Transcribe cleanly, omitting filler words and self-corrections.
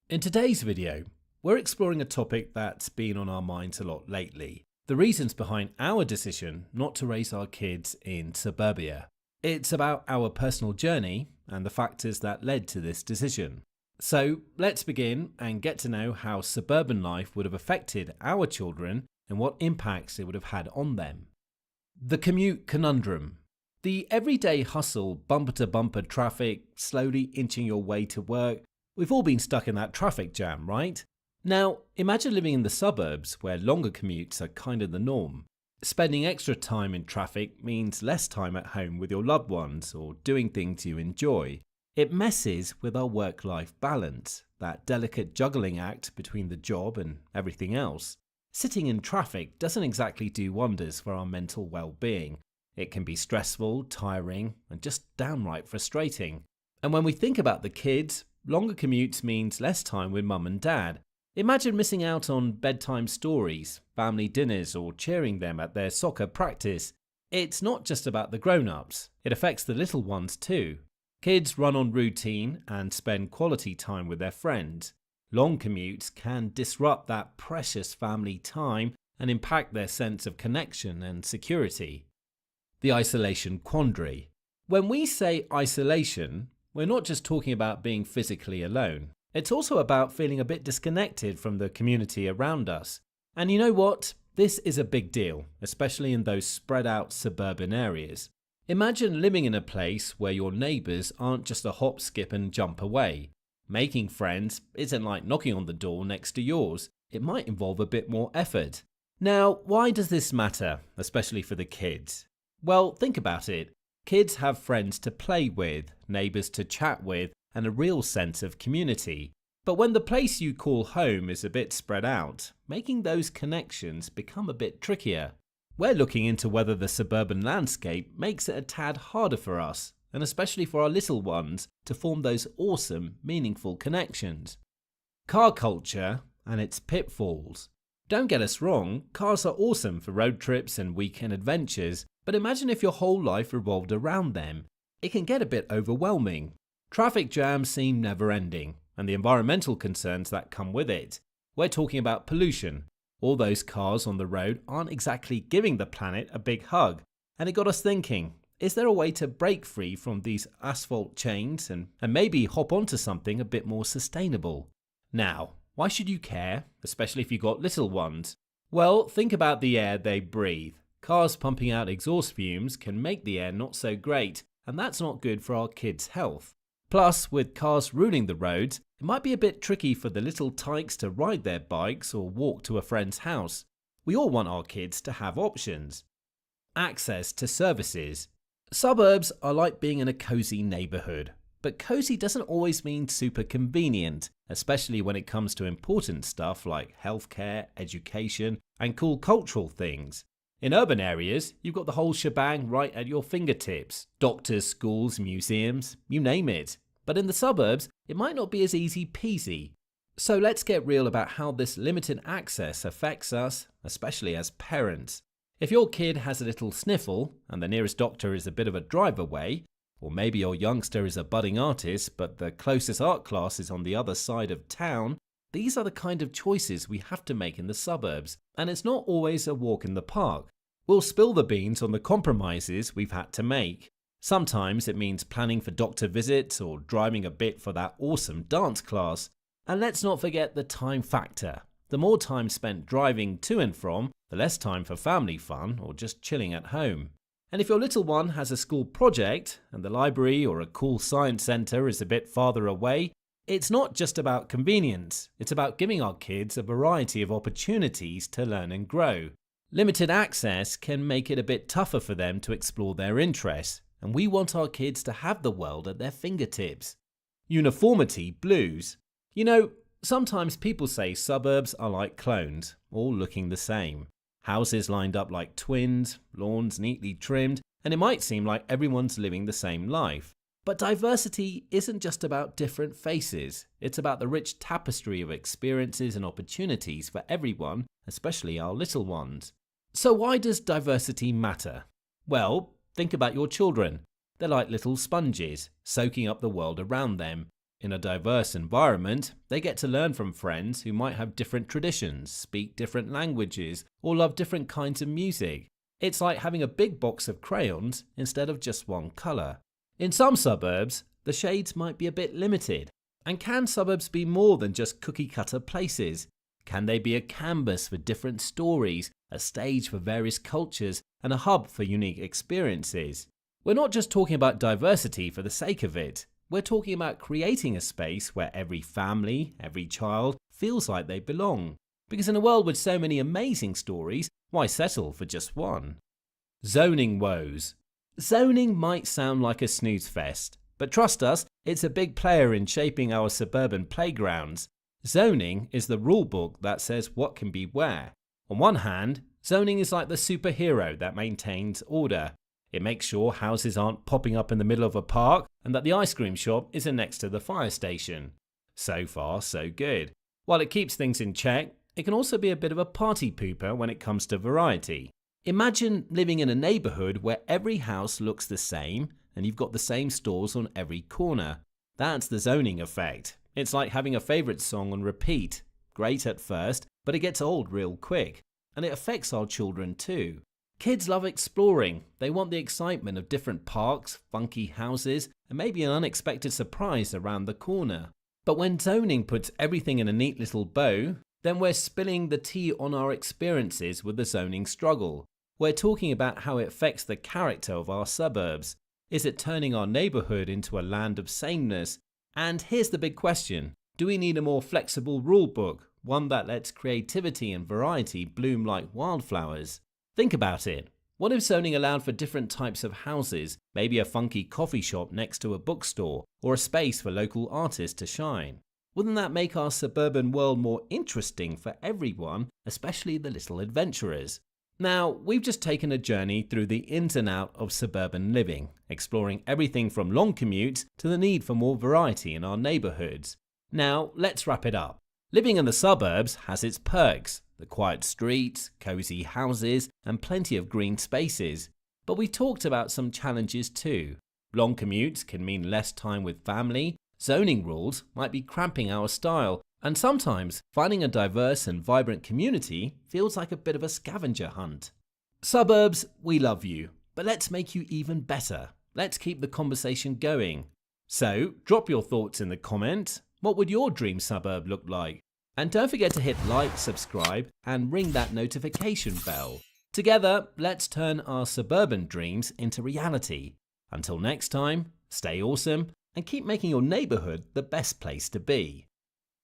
In today's video, we're exploring a topic that's been on our minds a lot lately. The reasons behind our decision not to raise our kids in suburbia. It's about our personal journey and the factors that led to this decision. So let's begin and get to know how suburban life would have affected our children and what impacts it would have had on them. The commute conundrum. The everyday hustle, bumper-to-bumper traffic, slowly inching your way to work. We've all been stuck in that traffic jam, right? Now, imagine living in the suburbs where longer commutes are kind of the norm. Spending extra time in traffic means less time at home with your loved ones or doing things you enjoy. It messes with our work-life balance, that delicate juggling act between the job and everything else. Sitting in traffic doesn't exactly do wonders for our mental well-being. It can be stressful, tiring, and just downright frustrating. And when we think about the kids, longer commutes means less time with mum and dad. Imagine missing out on bedtime stories, family dinners, or cheering them at their soccer practice. It's not just about the grown-ups, it affects the little ones too. Kids run on routine and spend quality time with their friends. Long commutes can disrupt that precious family time and impact their sense of connection and security. The isolation quandary. When we say isolation, we're not just talking about being physically alone. It's also about feeling a bit disconnected from the community around us. And you know what? This is a big deal, especially in those spread out suburban areas. Imagine living in a place where your neighbours aren't just a hop, skip and jump away. Making friends isn't like knocking on the door next to yours. It might involve a bit more effort. Now, why does this matter, especially for the kids? Well, think about it. Kids have friends to play with, neighbours to chat with, and a real sense of community. But when the place you call home is a bit spread out, making those connections become a bit trickier. We're looking into whether the suburban landscape makes it a tad harder for us, and especially for our little ones, to form those awesome, meaningful connections. Car culture and its pitfalls. Don't get us wrong, cars are awesome for road trips and weekend adventures, but imagine if your whole life revolved around them. It can get a bit overwhelming. Traffic jams seem never-ending, and the environmental concerns that come with it. We're talking about pollution. All those cars on the road aren't exactly giving the planet a big hug. And it got us thinking, is there a way to break free from these asphalt chains and maybe hop onto something a bit more sustainable? Now, why should you care, especially if you've got little ones? Well, think about the air they breathe. Cars pumping out exhaust fumes can make the air not so great, and that's not good for our kids' health. Plus, with cars ruling the roads, it might be a bit tricky for the little tykes to ride their bikes or walk to a friend's house. We all want our kids to have options. Access to services. Suburbs are like being in a cozy neighbourhood, but cozy doesn't always mean super convenient, especially when it comes to important stuff like healthcare, education, and cool cultural things. In urban areas, you've got the whole shebang right at your fingertips. Doctors, schools, museums, you name it. But in the suburbs, it might not be as easy peasy. So let's get real about how this limited access affects us, especially as parents. If your kid has a little sniffle and the nearest doctor is a bit of a drive away, or maybe your youngster is a budding artist but the closest art class is on the other side of town, these are the kind of choices we have to make in the suburbs, and it's not always a walk in the park. We'll spill the beans on the compromises we've had to make. Sometimes it means planning for doctor visits or driving a bit for that awesome dance class. And let's not forget the time factor. The more time spent driving to and from, the less time for family fun or just chilling at home. And if your little one has a school project and the library or a cool science centre is a bit farther away, it's not just about convenience, it's about giving our kids a variety of opportunities to learn and grow. Limited access can make it a bit tougher for them to explore their interests, and we want our kids to have the world at their fingertips. Uniformity blues. You know, sometimes people say suburbs are like clones, all looking the same. Houses lined up like twins, lawns neatly trimmed, and it might seem like everyone's living the same life. But diversity isn't just about different faces, it's about the rich tapestry of experiences and opportunities for everyone, especially our little ones. So why does diversity matter? Well, think about your children. They're like little sponges, soaking up the world around them. In a diverse environment, they get to learn from friends who might have different traditions, speak different languages, or love different kinds of music. It's like having a big box of crayons instead of just one colour. In some suburbs, the shades might be a bit limited. And can suburbs be more than just cookie-cutter places? Can they be a canvas for different stories, a stage for various cultures, and a hub for unique experiences? We're not just talking about diversity for the sake of it. We're talking about creating a space where every family, every child feels like they belong. Because in a world with so many amazing stories, why settle for just one? Zoning woes. Zoning might sound like a snooze fest, but trust us, it's a big player in shaping our suburban playgrounds. Zoning is the rule book that says what can be where. On one hand, zoning is like the superhero that maintains order. It makes sure houses aren't popping up in the middle of a park and that the ice cream shop isn't next to the fire station. So far, so good. While it keeps things in check, it can also be a bit of a party pooper when it comes to variety. Imagine living in a neighbourhood where every house looks the same and you've got the same stores on every corner. That's the zoning effect. It's like having a favourite song on repeat. Great at first, but it gets old real quick. And it affects our children too. Kids love exploring. They want the excitement of different parks, funky houses, and maybe an unexpected surprise around the corner. But when zoning puts everything in a neat little bow, then we're spilling the tea on our experiences with the zoning struggle. We're talking about how it affects the character of our suburbs. Is it turning our neighbourhood into a land of sameness? And here's the big question. Do we need a more flexible rule book, one that lets creativity and variety bloom like wildflowers? Think about it. What if zoning allowed for different types of houses, maybe a funky coffee shop next to a bookstore, or a space for local artists to shine? Wouldn't that make our suburban world more interesting for everyone, especially the little adventurers? Now, we've just taken a journey through the ins and outs of suburban living, exploring everything from long commutes to the need for more variety in our neighbourhoods. Now, let's wrap it up. Living in the suburbs has its perks. The quiet streets, cosy houses, and plenty of green spaces. But we talked about some challenges too. Long commutes can mean less time with family, zoning rules might be cramping our style, and sometimes finding a diverse and vibrant community feels like a bit of a scavenger hunt. Suburbs, we love you, but let's make you even better. Let's keep the conversation going. So, drop your thoughts in the comment. What would your dream suburb look like? And don't forget to hit like, subscribe, and ring that notification bell. Together, let's turn our suburban dreams into reality. Until next time, stay awesome and keep making your neighbourhood the best place to be.